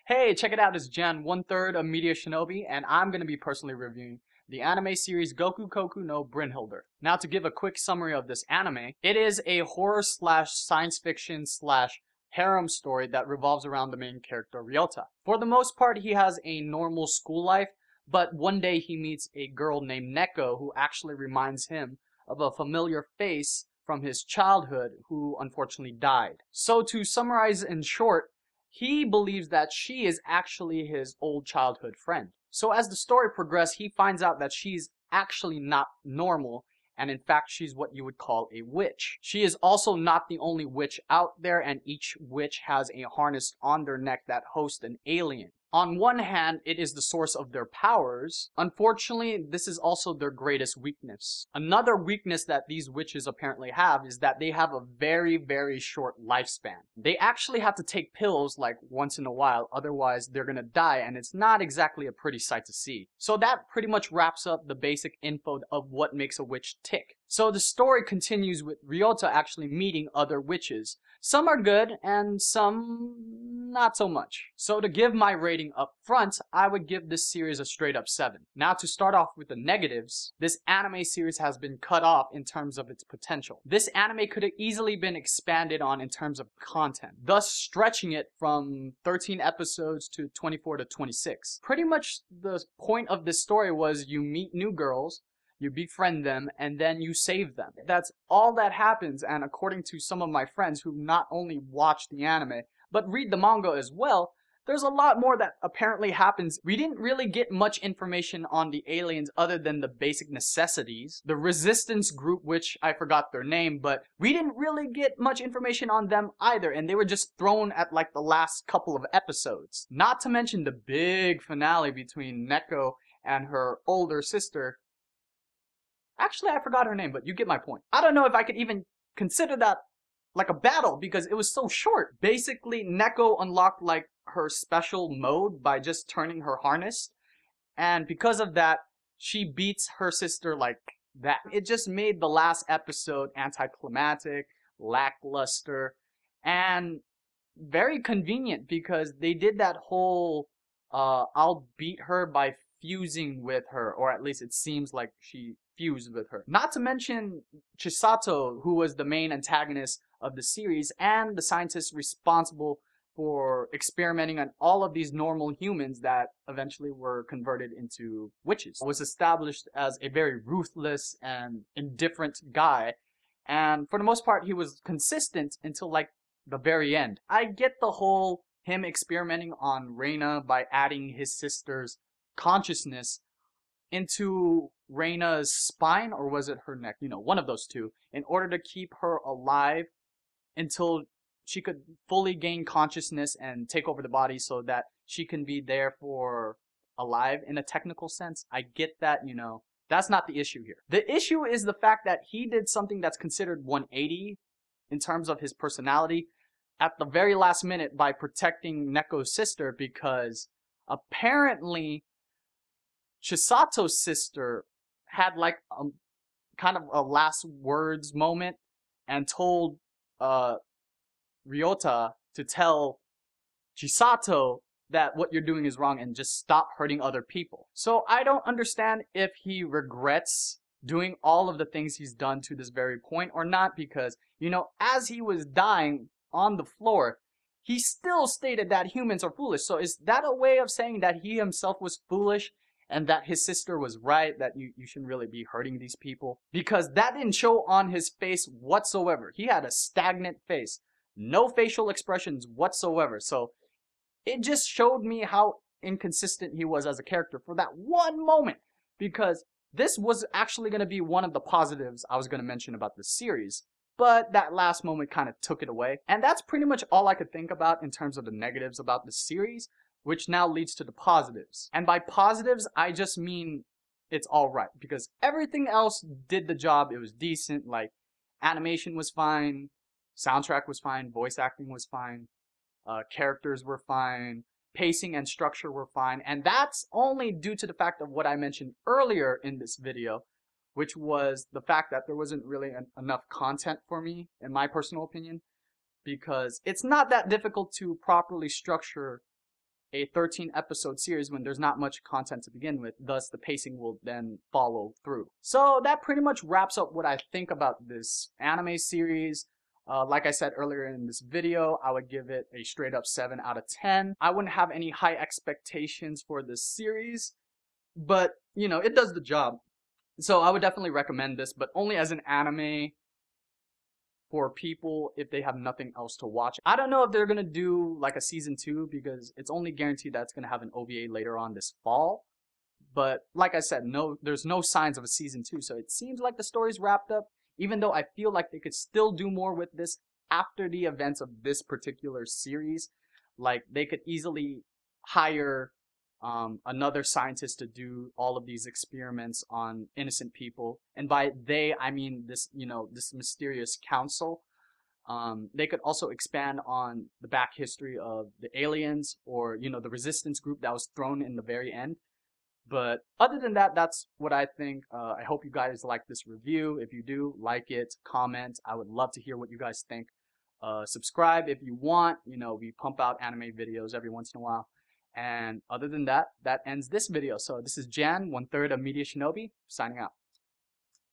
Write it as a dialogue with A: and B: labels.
A: Hey, check it out, it's Jan, 1/3 of MediaShinobi, and I'm going to be personally reviewing the anime series Gokukoku no Brynhildr. Now, to give a quick summary of this anime, it is a horror slash science fiction slash harem story that revolves around the main character, Ryota. For the most part, he has a normal school life, but one day he meets a girl named Neko who actually reminds him of a familiar face from his childhood who unfortunately died. So to summarize in short, he believes that she is actually his old childhood friend. So as the story progresses, he finds out that she's actually not normal, and in fact she's what you would call a witch. She is also not the only witch out there, and each witch has a harness on their neck that hosts an alien. On one hand, it is the source of their powers. Unfortunately, this is also their greatest weakness. Another weakness that these witches apparently have is that they have a very, very short lifespan. They actually have to take pills like once in a while, otherwise they're gonna die, and it's not exactly a pretty sight to see. So that pretty much wraps up the basic info of what makes a witch tick. So the story continues with Ryota actually meeting other witches. Some are good, and some not so much. So to give my rating up front, I would give this series a straight up 7. Now to start off with the negatives, this anime series has been cut off in terms of its potential. This anime could have easily been expanded on in terms of content, thus stretching it from 13 episodes to 24 to 26. Pretty much the point of this story was you meet new girls, you befriend them, and then you save them. That's all that happens, and according to some of my friends who not only watch the anime, but read the manga as well, there's a lot more that apparently happens. We didn't really get much information on the aliens other than the basic necessities. The resistance group, which I forgot their name, but we didn't really get much information on them either, and they were just thrown at like the last couple of episodes. Not to mention the big finale between Neko and her older sister. Actually, I forgot her name, but you get my point. I don't know if I could even consider that like a battle because it was so short. Basically, Neko unlocked like her special mode by just turning her harness. And because of that, she beats her sister like that. It just made the last episode anticlimactic, lackluster, and very convenient because they did that whole I'll beat her by fusing with her, or at least it seems like she fused with her. Not to mention Chisato, who was the main antagonist of the series and the scientist responsible for experimenting on all of these normal humans that eventually were converted into witches. Was established as a very ruthless and indifferent guy, and for the most part he was consistent until like the very end. I get the whole him experimenting on Reina by adding his sister's consciousness into Reina's spine, or was it her neck? You know, one of those two, in order to keep her alive until she could fully gain consciousness and take over the body so that she can be there for alive in a technical sense. I get that, you know, that's not the issue here. The issue is the fact that he did something that's considered 180 in terms of his personality at the very last minute by protecting Neko's sister, because apparently Chisato's sister had like a kind of a last words moment and told Ryota to tell Chisato that what you're doing is wrong and just stop hurting other people. So I don't understand if he regrets doing all of the things he's done to this very point or not, because, you know, as he was dying on the floor, he still stated that humans are foolish. So is that a way of saying that he himself was foolish and that his sister was right, that you shouldn't really be hurting these people? Because that didn't show on his face whatsoever. He had a stagnant face. No facial expressions whatsoever. So it just showed me how inconsistent he was as a character for that one moment. Because this was actually going to be one of the positives I was going to mention about this series. But that last moment kind of took it away. And that's pretty much all I could think about in terms of the negatives about the series, which now leads to the positives. And by positives, I just mean it's alright. Because everything else did the job. It was decent. Like, animation was fine. Soundtrack was fine, voice acting was fine, characters were fine, pacing and structure were fine, and that's only due to the fact of what I mentioned earlier in this video, which was the fact that there wasn't really enough content for me, in my personal opinion, because it's not that difficult to properly structure a 13 episode series when there's not much content to begin with, thus the pacing will then follow through. So that pretty much wraps up what I think about this anime series. Like I said earlier in this video, I would give it a straight up 7 out of 10. I wouldn't have any high expectations for this series, but you know, it does the job. So I would definitely recommend this, but only as an anime for people if they have nothing else to watch. I don't know if they're gonna do like a season 2 because it's only guaranteed that it's gonna have an OVA later on this fall. But like I said, there's no signs of a season 2, so it seems like the story's wrapped up, even though I feel like they could still do more with this after the events of this particular series. Like they could easily hire another scientist to do all of these experiments on innocent people, and by they I mean this, you know, this mysterious council. They could also expand on the back history of the aliens, or you know, the resistance group that was thrown in the very end. But other than that, that's what I think. I hope you guys like this review. If you do, like it, comment. I would love to hear what you guys think. Subscribe if you want. You know, we pump out anime videos every once in a while. And other than that, that ends this video. So this is Jan, 1/3 of MediaShinobi, signing out.